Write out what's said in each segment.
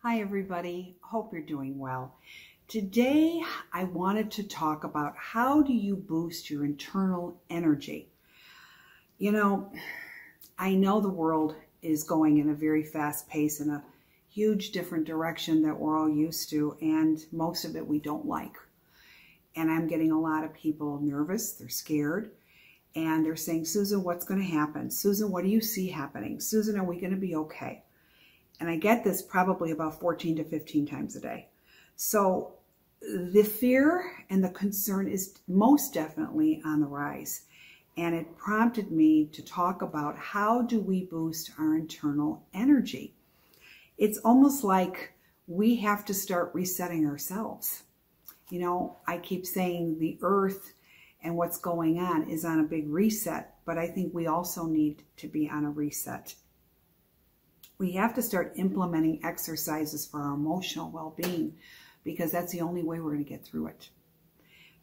Hi everybody, hope you're doing well. Today I wanted to talk about how do you boost your internal energy. You know, I know the world is going in a very fast pace in a huge different direction that we're all used to, and most of it we don't like. And I'm getting a lot of people nervous, they're scared, and they're saying, Susan, what's going to happen? Susan, what do you see happening? Susan, are we going to be okay? And I get this probably about 14 to 15 times a day. So the fear and the concern is most definitely on the rise. And it prompted me to talk about how do we boost our internal energy. It's almost like we have to start resetting ourselves. You know, I keep saying the earth and what's going on is on a big reset, but I think we also need to be on a reset. We have to start implementing exercises for our emotional well-being because that's the only way we're going to get through it.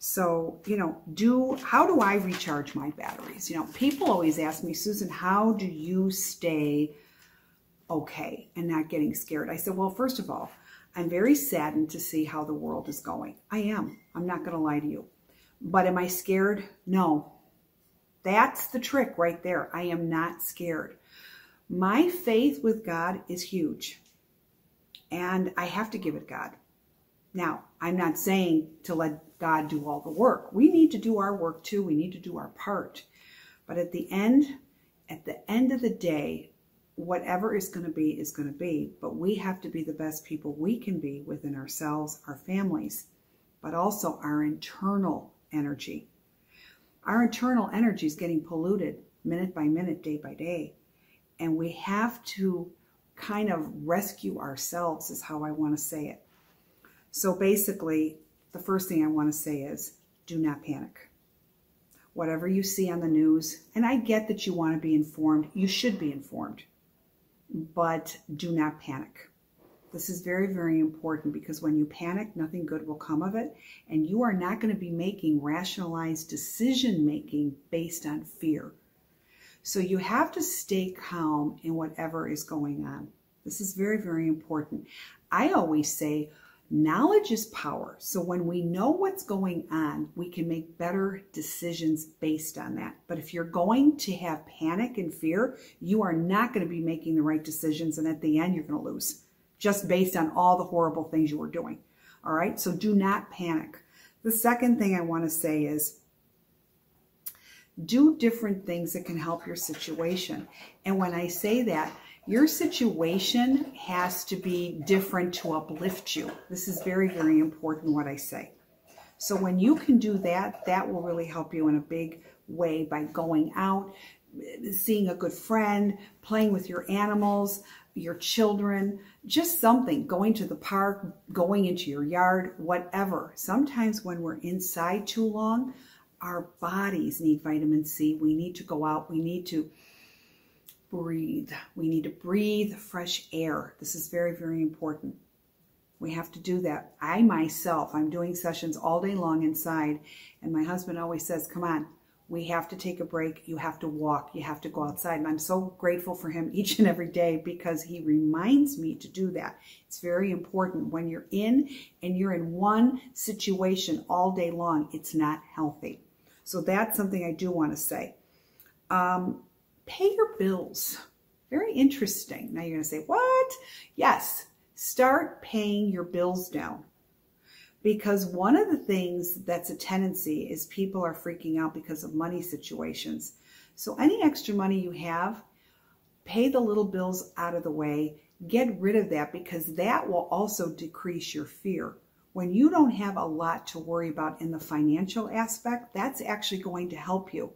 So, you know, how do I recharge my batteries? You know, people always ask me, Susan, how do you stay okay and not getting scared? I said, well, first of all, I'm very saddened to see how the world is going. I am. I'm not going to lie to you. But am I scared? No. That's the trick right there. I am not scared. My faith with God is huge, and I have to give it God. Now, I'm not saying to let God do all the work. We need to do our work too. We need to do our part. But at the end of the day, whatever is going to be is going to be. But we have to be the best people we can be within ourselves, our families, but also our internal energy. Our internal energy is getting polluted minute by minute, day by day. And we have to kind of rescue ourselves is how I want to say it. So basically, the first thing I want to say is do not panic. Whatever you see on the news, and I get that you want to be informed, you should be informed, but do not panic. This is very, very important because when you panic, nothing good will come of it, and you are not going to be making rationalized decision-making based on fear. So you have to stay calm in whatever is going on. This is very, very important. I always say knowledge is power. So when we know what's going on, we can make better decisions based on that. But if you're going to have panic and fear, you are not going to be making the right decisions. And at the end, you're going to lose just based on all the horrible things you were doing. All right. So do not panic. The second thing I want to say is do different things that can help your situation. And when I say that, your situation has to be different to uplift you. This is very, very important what I say. So when you can do that, that will really help you in a big way by going out, seeing a good friend, playing with your animals, your children, just something, going to the park, going into your yard, whatever. Sometimes when we're inside too long, our bodies need vitamin C. We need to go out. We need to breathe. We need to breathe fresh air. This is very, very important. We have to do that. I myself, I'm doing sessions all day long inside, and my husband always says, come on, we have to take a break. You have to walk. You have to go outside. And I'm so grateful for him each and every day because he reminds me to do that. It's very important. When you're in and you're in one situation all day long, it's not healthy. So that's something I do want to say. Pay your bills. Very interesting. Now you're going to say, what? Yes, start paying your bills down. Because one of the things that's a tendency is people are freaking out because of money situations. So any extra money you have, pay the little bills out of the way. Get rid of that because that will also decrease your fear. When you don't have a lot to worry about in the financial aspect, that's actually going to help you.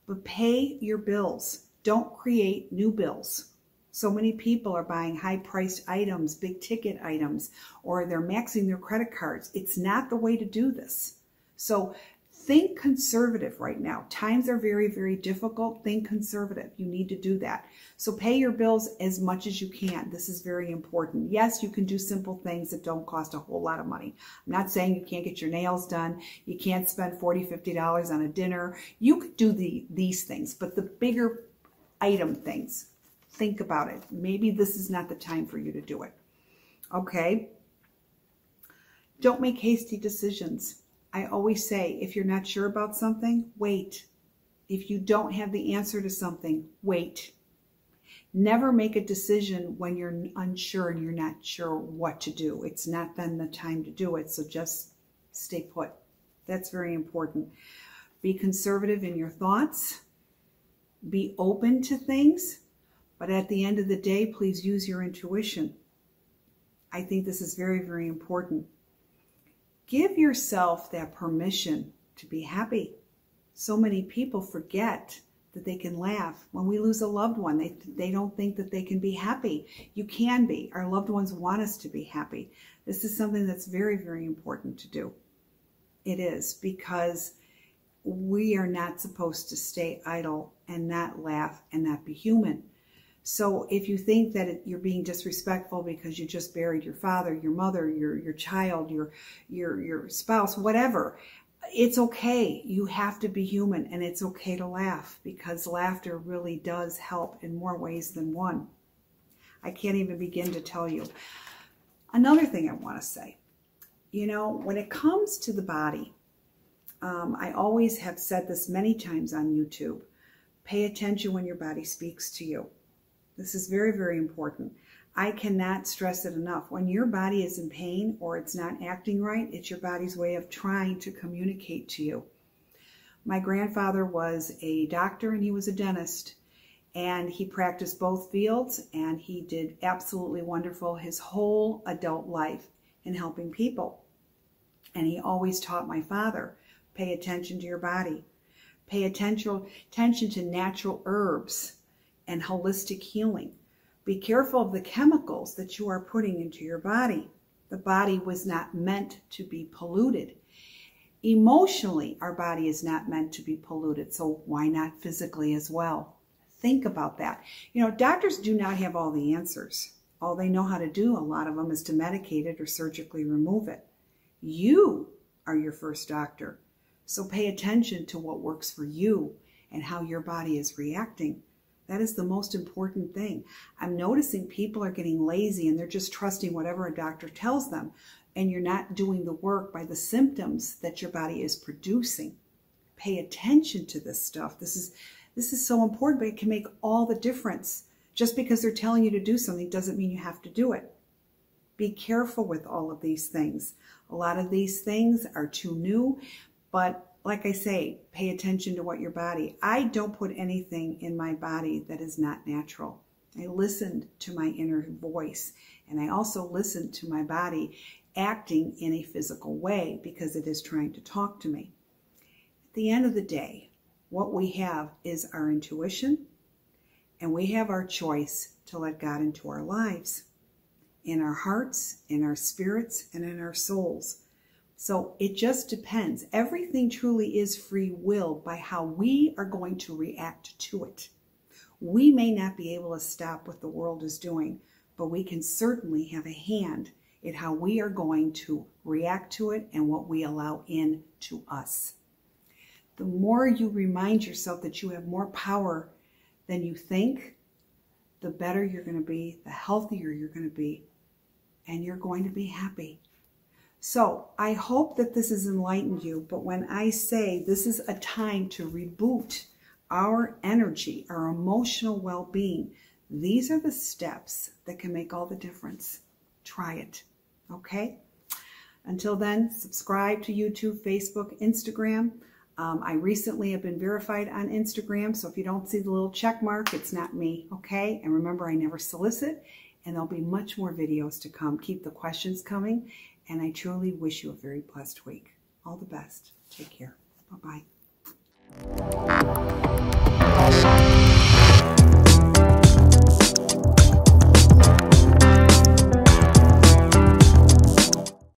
But pay your bills. Don't create new bills. So many people are buying high-priced items, big-ticket items, or they're maxing their credit cards. It's not the way to do this. So think conservative right now. Times are very, very difficult. Think conservative. You need to do that. So pay your bills as much as you can. This is very important. Yes, you can do simple things that don't cost a whole lot of money. I'm not saying you can't get your nails done. You can't spend $40, $50 on a dinner. You could do these things, but the bigger item things, think about it. Maybe this is not the time for you to do it. Okay? Don't make hasty decisions. I always say, if you're not sure about something, wait. If you don't have the answer to something, wait. Never make a decision when you're unsure and you're not sure what to do. It's not then the time to do it, so just stay put. That's very important. Be conservative in your thoughts. Be open to things, but at the end of the day, please use your intuition. I think this is very, very important. Give yourself that permission to be happy. So many people forget that they can laugh. When we lose a loved one, they don't think that they can be happy. You can be. Our loved ones want us to be happy. This is something that's very, very important to do. It is, because we are not supposed to stay idle and not laugh and not be human. So if you think that you're being disrespectful because you just buried your father, your mother, your child, your spouse, whatever, it's okay. You have to be human, and it's okay to laugh, because laughter really does help in more ways than one. I can't even begin to tell you. Another thing I want to say, you know, when it comes to the body, I always have said this many times on YouTube, pay attention when your body speaks to you. This is very, very important. I cannot stress it enough. When your body is in pain or it's not acting right, it's your body's way of trying to communicate to you. My grandfather was a doctor and he was a dentist, and he practiced both fields, and he did absolutely wonderful his whole adult life in helping people. And he always taught my father, pay attention to your body. Pay attention to natural herbs and holistic healing. Be careful of the chemicals that you are putting into your body. The body was not meant to be polluted. Emotionally, our body is not meant to be polluted, so why not physically as well? Think about that. You know, doctors do not have all the answers. All they know how to do, a lot of them, is to medicate it or surgically remove it. You are your first doctor. So pay attention to what works for you and how your body is reacting. That is the most important thing. I'm noticing people are getting lazy and they're just trusting whatever a doctor tells them, and you're not doing the work by the symptoms that your body is producing. Pay attention to this stuff. This is so important, but it can make all the difference. Just because they're telling you to do something doesn't mean you have to do it. Be careful with all of these things. A lot of these things are too new, but like I say, pay attention to what your body. I don't put anything in my body that is not natural. I listened to my inner voice, and I also listened to my body acting in a physical way because it is trying to talk to me. At the end of the day, what we have is our intuition, and we have our choice to let God into our lives, in our hearts, in our spirits, and in our souls. So it just depends. Everything truly is free will by how we are going to react to it. We may not be able to stop what the world is doing, but we can certainly have a hand in how we are going to react to it and what we allow in to us. The more you remind yourself that you have more power than you think, the better you're going to be, the healthier you're going to be, and you're going to be happy. So I hope that this has enlightened you, but when I say this is a time to reboot our energy, our emotional well-being, these are the steps that can make all the difference. Try it, okay? Until then, subscribe to YouTube, Facebook, Instagram. I recently have been verified on Instagram, so if you don't see the little check mark, it's not me, okay? And remember, I never solicit, and there'll be much more videos to come. Keep the questions coming. And I truly wish you a very blessed week. All the best. Take care. Bye-bye.